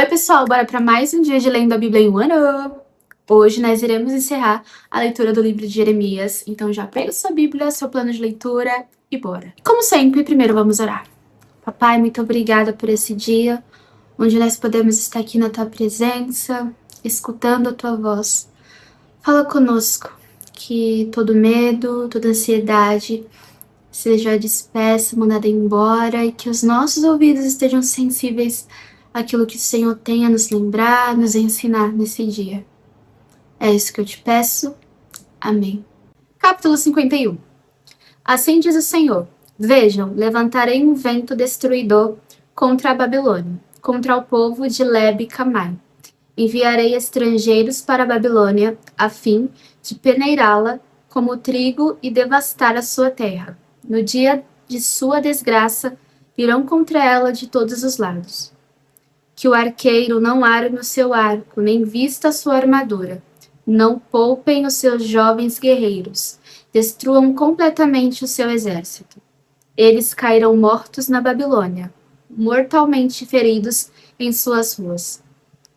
Oi, pessoal, bora para mais um dia de Lendo a Bíblia em um ano. Hoje nós iremos encerrar a leitura do livro de Jeremias, então já pega sua Bíblia, seu plano de leitura e bora. Como sempre, primeiro vamos orar. Papai, muito obrigada por esse dia, onde nós podemos estar aqui na tua presença, escutando a tua voz. Fala conosco, que todo medo, toda ansiedade seja dispersa, mandada embora, e que os nossos ouvidos estejam sensíveis àquilo que o Senhor tem a nos lembrar, nos ensinar nesse dia. É isso que eu te peço. Amém. Capítulo 51. Assim diz o Senhor: Vejam, levantarei um vento destruidor contra a Babilônia, contra o povo de Leb e Camai. Enviarei estrangeiros para a Babilônia, a fim de peneirá-la como trigo e devastar a sua terra. No dia de sua desgraça, virão contra ela de todos os lados. Que o arqueiro não arme o seu arco, nem vista a sua armadura. Não poupem os seus jovens guerreiros. Destruam completamente o seu exército. Eles cairão mortos na Babilônia, mortalmente feridos em suas ruas.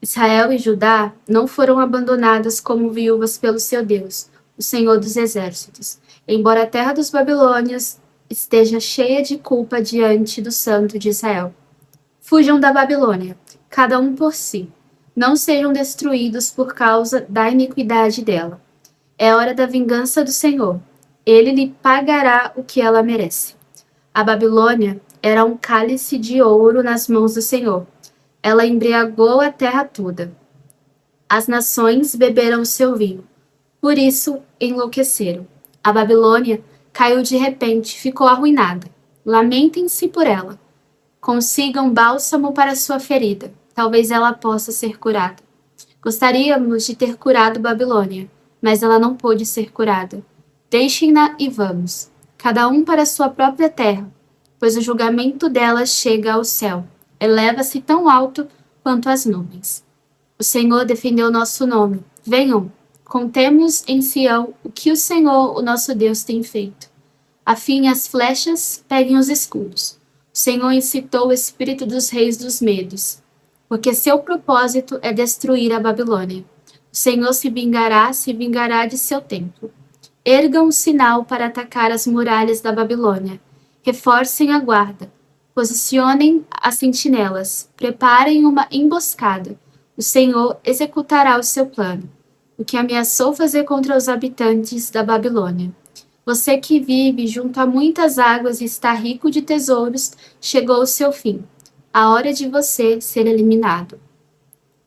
Israel e Judá não foram abandonadas como viúvas pelo seu Deus, o Senhor dos Exércitos, embora a terra dos babilônios esteja cheia de culpa diante do Santo de Israel. Fujam da Babilônia, cada um por si. Não sejam destruídos por causa da iniquidade dela. É hora da vingança do Senhor. Ele lhe pagará o que ela merece. A Babilônia era um cálice de ouro nas mãos do Senhor. Ela embriagou a terra toda. As nações beberam o seu vinho. Por isso enlouqueceram. A Babilônia caiu de repente, ficou arruinada. Lamentem-se por ela. Consigam bálsamo para sua ferida. Talvez ela possa ser curada. Gostaríamos de ter curado Babilônia, mas ela não pôde ser curada. Deixem-na e vamos, cada um para sua própria terra, pois o julgamento dela chega ao céu. Eleva-se tão alto quanto as nuvens. O Senhor defendeu nosso nome. Venham, contemos em Sião o que o Senhor, o nosso Deus, tem feito. Afiem as flechas, peguem os escudos. O Senhor incitou o espírito dos reis dos medos, porque seu propósito é destruir a Babilônia. O Senhor se vingará de seu templo. Ergam um sinal para atacar as muralhas da Babilônia. Reforcem a guarda. Posicionem as sentinelas, preparem uma emboscada. O Senhor executará o seu plano, o que ameaçou fazer contra os habitantes da Babilônia. Você que vive junto a muitas águas e está rico de tesouros, chegou o seu fim. A hora de você ser eliminado.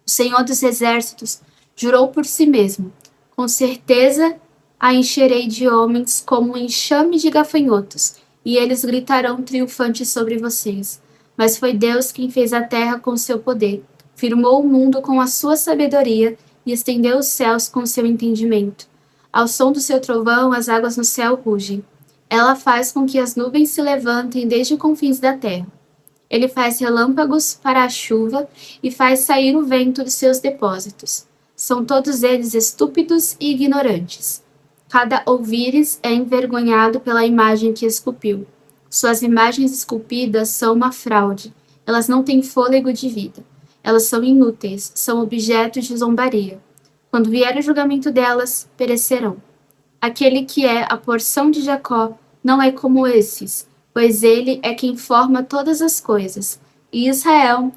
O Senhor dos Exércitos jurou por si mesmo: com certeza a encherei de homens como um enxame de gafanhotos, e eles gritarão triunfantes sobre vocês. Mas foi Deus quem fez a terra com seu poder, firmou o mundo com a sua sabedoria e estendeu os céus com seu entendimento. Ao som do seu trovão, as águas no céu rugem. Ela faz com que as nuvens se levantem desde os confins da terra. Ele faz relâmpagos para a chuva e faz sair o vento de seus depósitos. São todos eles estúpidos e ignorantes. Cada ouvires é envergonhado pela imagem que esculpiu. Suas imagens esculpidas são uma fraude. Elas não têm fôlego de vida. Elas são inúteis, são objetos de zombaria. Quando vier o julgamento delas, perecerão. Aquele que é a porção de Jacó não é como esses, pois ele é quem forma todas as coisas, e Israel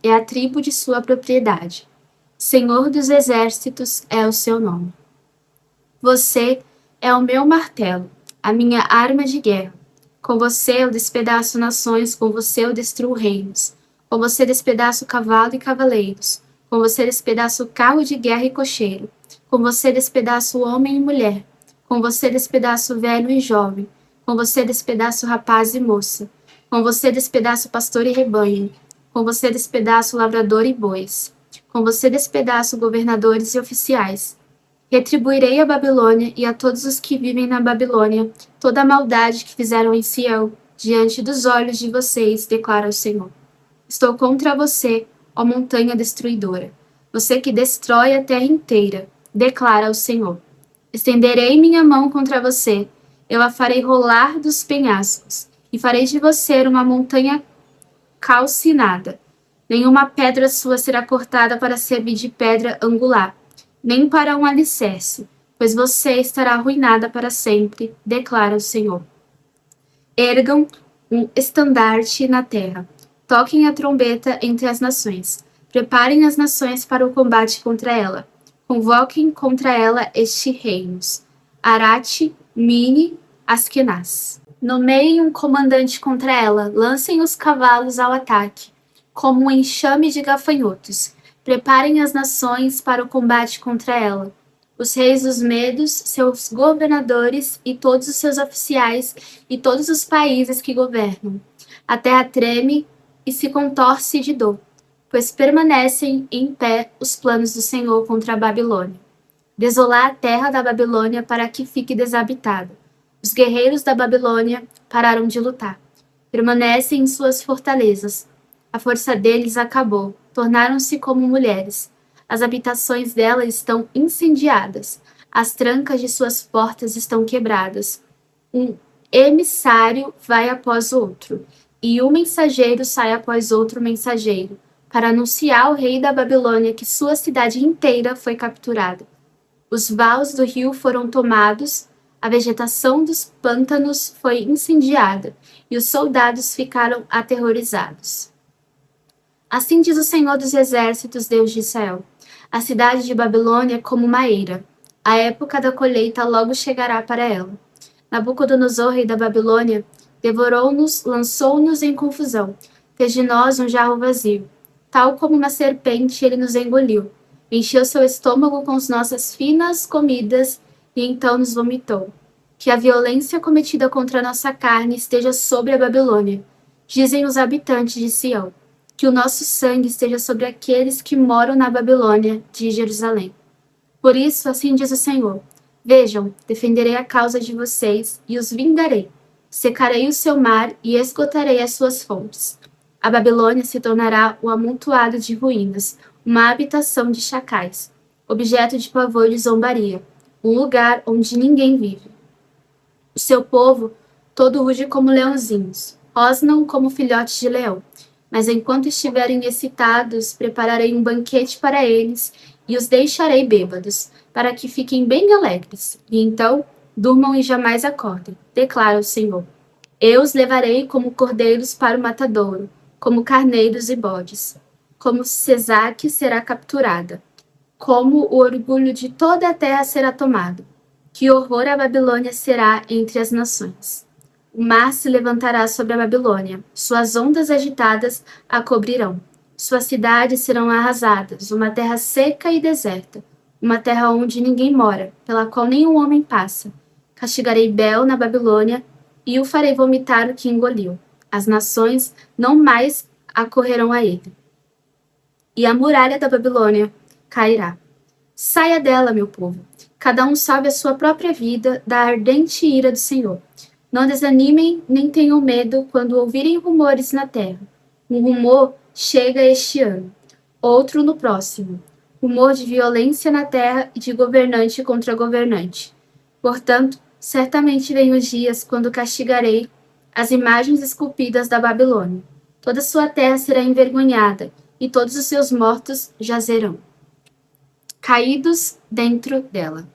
é a tribo de sua propriedade. Senhor dos exércitos é o seu nome. Você é o meu martelo, a minha arma de guerra. Com você eu despedaço nações, com você eu destruo reinos. Com você despedaço cavalo e cavaleiros. Com você despedaço carro de guerra e cocheiro. Com você despedaço homem e mulher. Com você despedaço velho e jovem. Com você despedaço rapaz e moça. Com você despedaço pastor e rebanho. Com você despedaço lavrador e bois. Com você despedaço governadores e oficiais. Retribuirei a Babilônia e a todos os que vivem na Babilônia toda a maldade que fizeram em Sião, diante dos olhos de vocês, declara o Senhor. Estou contra você, ó montanha destruidora, você que destrói a terra inteira, declara o Senhor. Estenderei minha mão contra você, eu a farei rolar dos penhascos, e farei de você uma montanha calcinada. Nenhuma pedra sua será cortada para servir de pedra angular, nem para um alicerce, pois você estará arruinada para sempre, declara o Senhor. Ergam um estandarte na terra, toquem a trombeta entre as nações, preparem as nações para o combate contra ela, convoquem contra ela estes reinos, Arate, Mini, Askenaz. Nomeiem um comandante contra ela, lancem os cavalos ao ataque, como um enxame de gafanhotos. Preparem as nações para o combate contra ela. Os reis dos medos, seus governadores e todos os seus oficiais e todos os países que governam. A terra treme e se contorce de dor, pois permanecem em pé os planos do Senhor contra a Babilônia. Desolar a terra da Babilônia para que fique desabitada. Os guerreiros da Babilônia pararam de lutar. Permanecem em suas fortalezas. A força deles acabou. Tornaram-se como mulheres. As habitações dela estão incendiadas. As trancas de suas portas estão quebradas. Um emissário vai após outro, e um mensageiro sai após outro mensageiro, para anunciar ao rei da Babilônia que sua cidade inteira foi capturada. Os vales do rio foram tomados, a vegetação dos pântanos foi incendiada, e os soldados ficaram aterrorizados. Assim diz o Senhor dos Exércitos, Deus de Israel: a cidade de Babilônia é como uma eira. A época da colheita logo chegará para ela. Nabucodonosor, rei da Babilônia, devorou-nos, lançou-nos em confusão, fez de nós um jarro vazio. Tal como uma serpente, ele nos engoliu. Encheu seu estômago com as nossas finas comidas e então nos vomitou. Que a violência cometida contra a nossa carne esteja sobre a Babilônia, dizem os habitantes de Sião. Que o nosso sangue esteja sobre aqueles que moram na Babilônia, de Jerusalém. Por isso, assim diz o Senhor: vejam, defenderei a causa de vocês e os vingarei. Secarei o seu mar e esgotarei as suas fontes. A Babilônia se tornará um amontoado de ruínas, uma habitação de chacais, objeto de pavor e zombaria, um lugar onde ninguém vive. O seu povo todo ruge como leãozinhos, rosnam como filhotes de leão. Mas enquanto estiverem excitados, prepararei um banquete para eles e os deixarei bêbados, para que fiquem bem alegres, e então durmam e jamais acordem, declara o Senhor. Eu os levarei como cordeiros para o matadouro, como carneiros e bodes. Como Sesaque será capturada, como o orgulho de toda a terra será tomado. Que horror a Babilônia será entre as nações. O mar se levantará sobre a Babilônia, suas ondas agitadas a cobrirão. Suas cidades serão arrasadas, uma terra seca e deserta, uma terra onde ninguém mora, pela qual nenhum homem passa. Castigarei Bel na Babilônia e o farei vomitar o que engoliu. As nações não mais acorrerão a ele. E a muralha da Babilônia cairá. Saia dela, meu povo. Cada um salve a sua própria vida da ardente ira do Senhor. Não desanimem nem tenham medo quando ouvirem rumores na terra. Um rumor chega este ano, outro no próximo. Rumor de violência na terra e de governante contra governante. Portanto, certamente vêm os dias quando castigarei as imagens esculpidas da Babilônia. Toda sua terra será envergonhada, e todos os seus mortos jazerão, caídos dentro dela.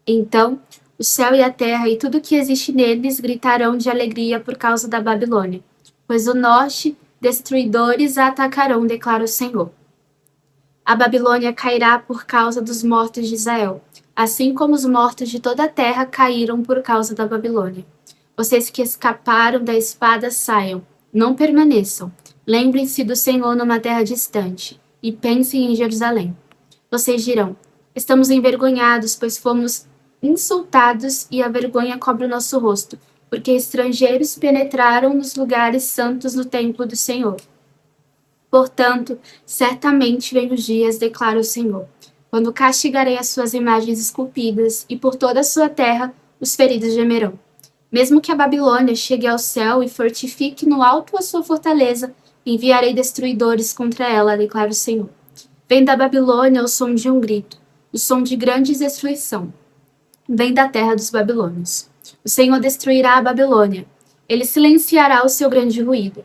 Então, o céu e a terra e tudo que existe neles gritarão de alegria por causa da Babilônia, pois o norte, destruidores a atacarão, declara o Senhor. A Babilônia cairá por causa dos mortos de Israel, assim como os mortos de toda a terra caíram por causa da Babilônia. Vocês que escaparam da espada saiam, não permaneçam. Lembrem-se do Senhor numa terra distante, e pensem em Jerusalém. Vocês dirão: estamos envergonhados, pois fomos insultados e a vergonha cobre o nosso rosto, porque estrangeiros penetraram nos lugares santos do templo do Senhor. Portanto, certamente vem os dias, declara o Senhor, quando castigarei as suas imagens esculpidas, e por toda a sua terra os feridos gemerão. Mesmo que a Babilônia chegue ao céu e fortifique no alto a sua fortaleza, enviarei destruidores contra ela, declara o Senhor. Vem da Babilônia o som de um grito, o som de grande destruição. Vem da terra dos babilônios. O Senhor destruirá a Babilônia. Ele silenciará o seu grande ruído.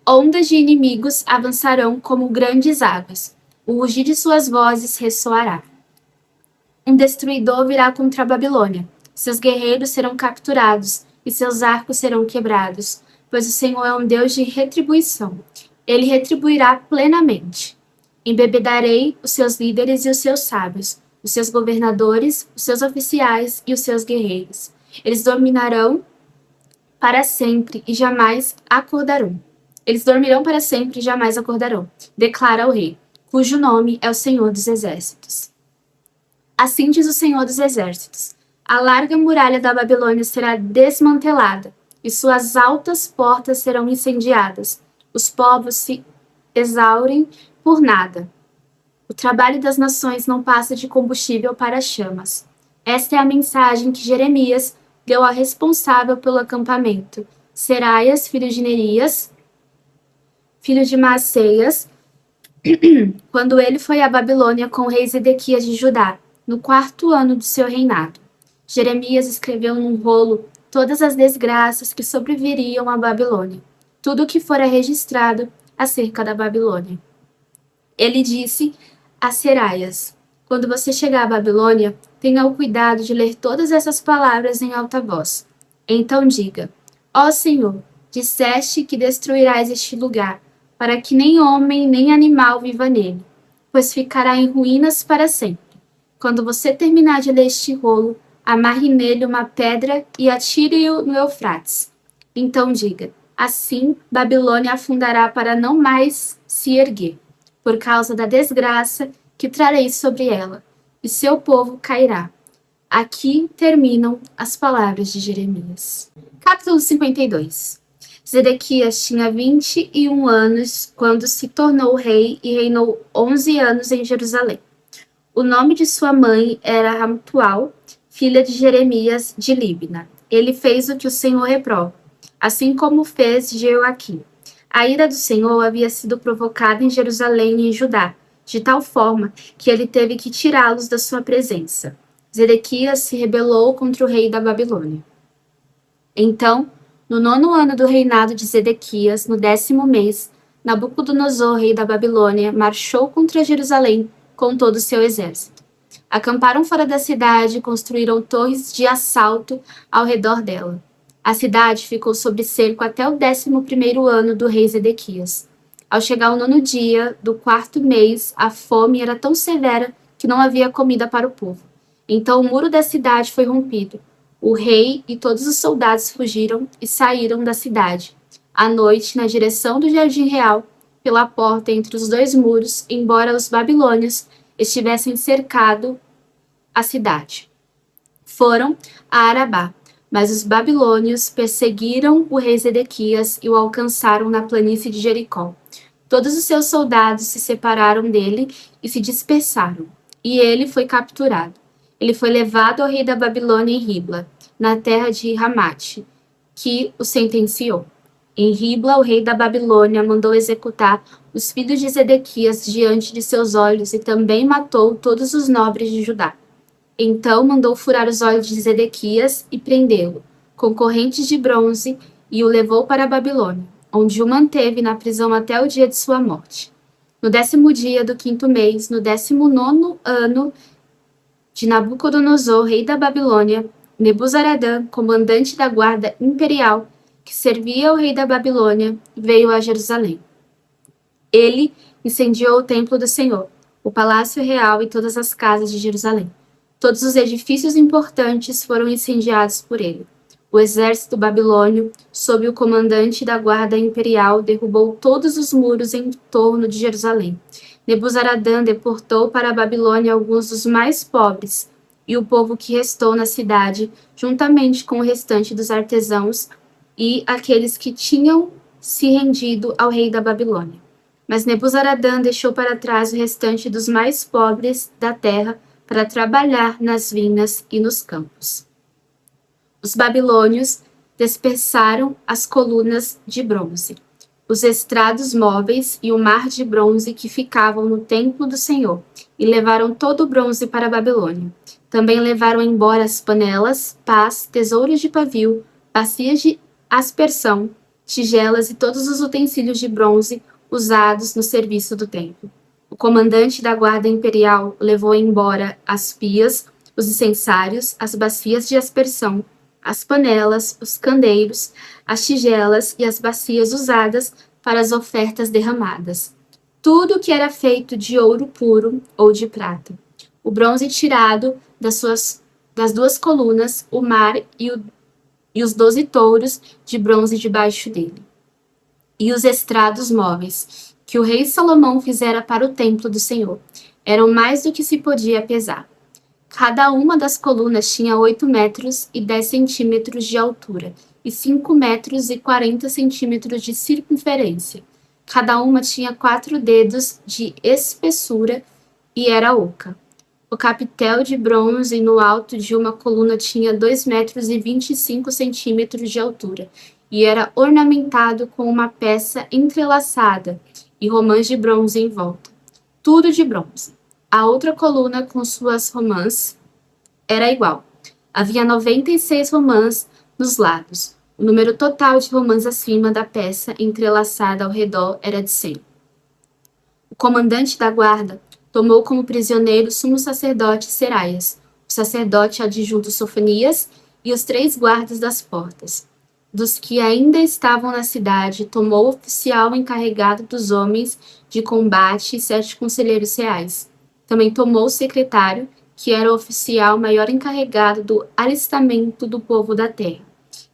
Ondas de inimigos avançarão como grandes águas. O rugir de suas vozes ressoará. Um destruidor virá contra a Babilônia. Seus guerreiros serão capturados e seus arcos serão quebrados, pois o Senhor é um Deus de retribuição. Ele retribuirá plenamente. Embebedarei os seus líderes e os seus sábios, os seus governadores, os seus oficiais e os seus guerreiros. Eles dominarão para sempre e jamais acordarão. Eles dormirão para sempre e jamais acordarão, declara o rei, cujo nome é o Senhor dos Exércitos. Assim diz o Senhor dos Exércitos: a larga muralha da Babilônia será desmantelada, e suas altas portas serão incendiadas. Os povos se exaurem por nada. O trabalho das nações não passa de combustível para as chamas. Esta é a mensagem que Jeremias deu ao responsável pelo acampamento, Seraias, filho de Nerias, filho de Maaseias, quando ele foi à Babilônia com o rei Zedequias de Judá, no 4º ano do seu reinado. Jeremias escreveu num rolo todas as desgraças que sobreviriam à Babilônia, tudo o que fora registrado acerca da Babilônia. Ele disse a Seraias: quando você chegar à Babilônia, tenha o cuidado de ler todas essas palavras em alta voz. Então diga: ó Senhor, disseste que destruirás este lugar, para que nem homem nem animal viva nele, pois ficará em ruínas para sempre. Quando você terminar de ler este rolo, amarre nele uma pedra e atire-o no Eufrates. Então diga: assim Babilônia afundará para não mais se erguer, por causa da desgraça que trarei sobre ela, e seu povo cairá. Aqui terminam as palavras de Jeremias. Capítulo 52. Zedequias tinha 21 anos quando se tornou rei e reinou 11 anos em Jerusalém. O nome de sua mãe era Ramtual, filha de Jeremias de Líbna. Ele fez o que o Senhor reprova, assim como fez Jeoaquim. A ira do Senhor havia sido provocada em Jerusalém e em Judá, de tal forma que ele teve que tirá-los da sua presença. Zedequias se rebelou contra o rei da Babilônia. Então, no 9º ano do reinado de Zedequias, no 10º mês, Nabucodonosor, rei da Babilônia, marchou contra Jerusalém com todo o seu exército. Acamparam fora da cidade e construíram torres de assalto ao redor dela. A cidade ficou sob cerco até o 11º ano do rei Zedequias. Ao chegar o 9º dia do 4º mês, a fome era tão severa que não havia comida para o povo. Então o muro da cidade foi rompido. O rei e todos os soldados fugiram e saíram da cidade. À noite, na direção do jardim real, pela porta entre os 2 muros, embora os babilônios estivessem cercado a cidade. Foram a Arabá, mas os babilônios perseguiram o rei Zedequias e o alcançaram na planície de Jericó. Todos os seus soldados se separaram dele e se dispersaram, e ele foi capturado. Ele foi levado ao rei da Babilônia em Ribla, na terra de Ramate, que o sentenciou. Em Ribla, o rei da Babilônia mandou executar os filhos de Zedequias diante de seus olhos e também matou todos os nobres de Judá. Então mandou furar os olhos de Zedequias e prendê-lo, com correntes de bronze, e o levou para a Babilônia, onde o manteve na prisão até o dia de sua morte. No 10º dia do 5º mês, no 19º ano de Nabucodonosor, rei da Babilônia, Nebuzaradã, comandante da guarda imperial, que servia ao rei da Babilônia, veio a Jerusalém. Ele incendiou o templo do Senhor, o palácio real e todas as casas de Jerusalém. Todos os edifícios importantes foram incendiados por ele. O exército babilônio, sob o comandante da guarda imperial, derrubou todos os muros em torno de Jerusalém. Nebuzaradã deportou para a Babilônia alguns dos mais pobres, e o povo que restou na cidade, juntamente com o restante dos artesãos e aqueles que tinham se rendido ao rei da Babilônia. Mas Nebuzaradã deixou para trás o restante dos mais pobres da terra para trabalhar nas vinas e nos campos. Os babilônios dispersaram as colunas de bronze, os estrados móveis e o mar de bronze que ficavam no templo do Senhor, e levaram todo o bronze para a Babilônia. Também levaram embora as panelas, pás, tesouros de pavio, bacias de aspersão, tigelas e todos os utensílios de bronze usados no serviço do templo. O comandante da guarda imperial levou embora as pias, os incensários, as bacias de aspersão, as panelas, os candeiros, as tigelas e as bacias usadas para as ofertas derramadas. Tudo que era feito de ouro puro ou de prata. O bronze tirado das duas colunas, o mar e os 12 touros de bronze debaixo dele. E os estrados móveis, que o rei Salomão fizera para o templo do Senhor, eram mais do que se podia pesar. Cada uma das colunas tinha 8 metros e 10 centímetros de altura e 5 metros e 40 centímetros de circunferência. Cada uma tinha 4 dedos de espessura e era oca. O capitel de bronze no alto de uma coluna tinha 2 metros e 25 centímetros de altura e era ornamentado com uma peça entrelaçada e romãs de bronze em volta. Tudo de bronze. A outra coluna com suas romãs era igual. Havia 96 romãs nos lados. O número total de romãs acima da peça entrelaçada ao redor era de 100. O comandante da guarda tomou como prisioneiro o sumo sacerdote Seraias, o sacerdote adjunto Sofonias e os 3 guardas das portas. Dos que ainda estavam na cidade, tomou o oficial encarregado dos homens de combate e 7 conselheiros reais. Também tomou o secretário, que era o oficial maior encarregado do alistamento do povo da terra,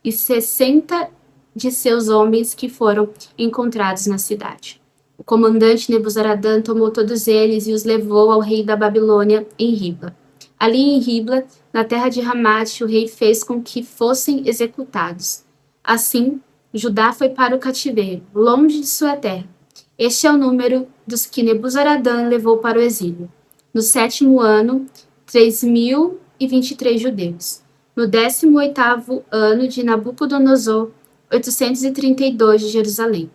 e 60 de seus homens que foram encontrados na cidade. O comandante Nebuzaradã tomou todos eles e os levou ao rei da Babilônia em Ribla. Ali em Ribla, na terra de Ramate, o rei fez com que fossem executados. Assim, Judá foi para o cativeiro, longe de sua terra. Este é o número dos que Nebuzaradã levou para o exílio. No 7º ano, 3.023 judeus. No 18º ano de Nabucodonosor, 832 de Jerusalém.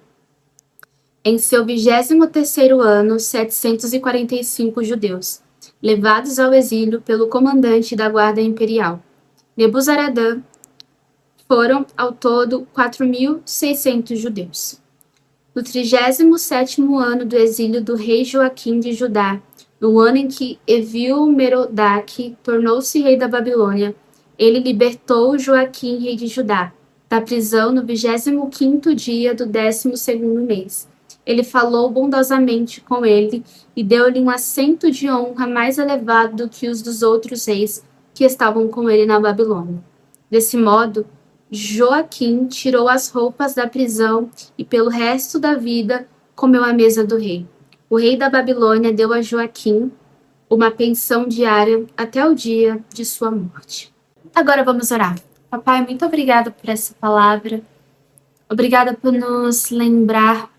Em seu 23º ano, 745 judeus, levados ao exílio pelo comandante da guarda imperial, Nebuzaradã. Foram, ao todo, 4.600 judeus. No 37º ano do exílio do rei Joaquim de Judá, no ano em que Evil-Merodach tornou-se rei da Babilônia, ele libertou Joaquim, rei de Judá, da prisão no 25º dia do 12º mês. Ele falou bondosamente com ele e deu-lhe um assento de honra mais elevado do que os dos outros reis que estavam com ele na Babilônia. Desse modo, Joaquim tirou as roupas da prisão e pelo resto da vida comeu à mesa do rei. O rei da Babilônia deu a Joaquim uma pensão diária até o dia de sua morte. Agora vamos orar. Papai, muito obrigada por essa palavra. Obrigada por nos lembrar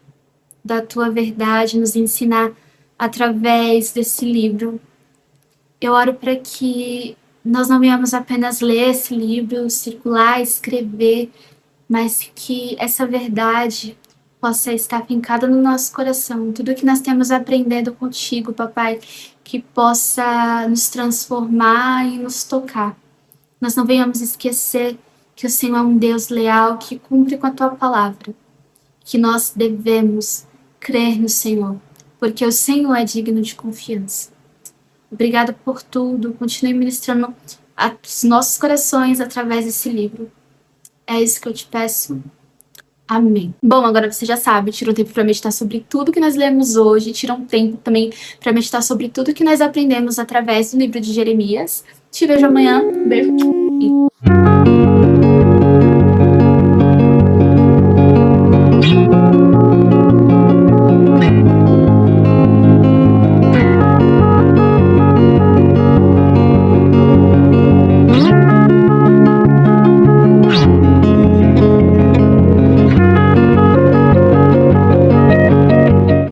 da tua verdade, nos ensinar através desse livro. Eu oro para que nós não venhamos apenas ler esse livro, circular, escrever, mas que essa verdade possa estar fincada no nosso coração. Tudo que nós temos aprendido contigo, papai, que possa nos transformar e nos tocar. Nós não venhamos esquecer que o Senhor é um Deus leal, que cumpre com a tua palavra, que nós devemos crer no Senhor, porque o Senhor é digno de confiança. Obrigada por tudo, continue ministrando aos nossos corações através desse livro. É isso que eu te peço. Amém. Bom, agora você já sabe, tira um tempo para meditar sobre tudo que nós lemos hoje, tira um tempo também para meditar sobre tudo que nós aprendemos através do livro de Jeremias. Te vejo amanhã. Um beijo.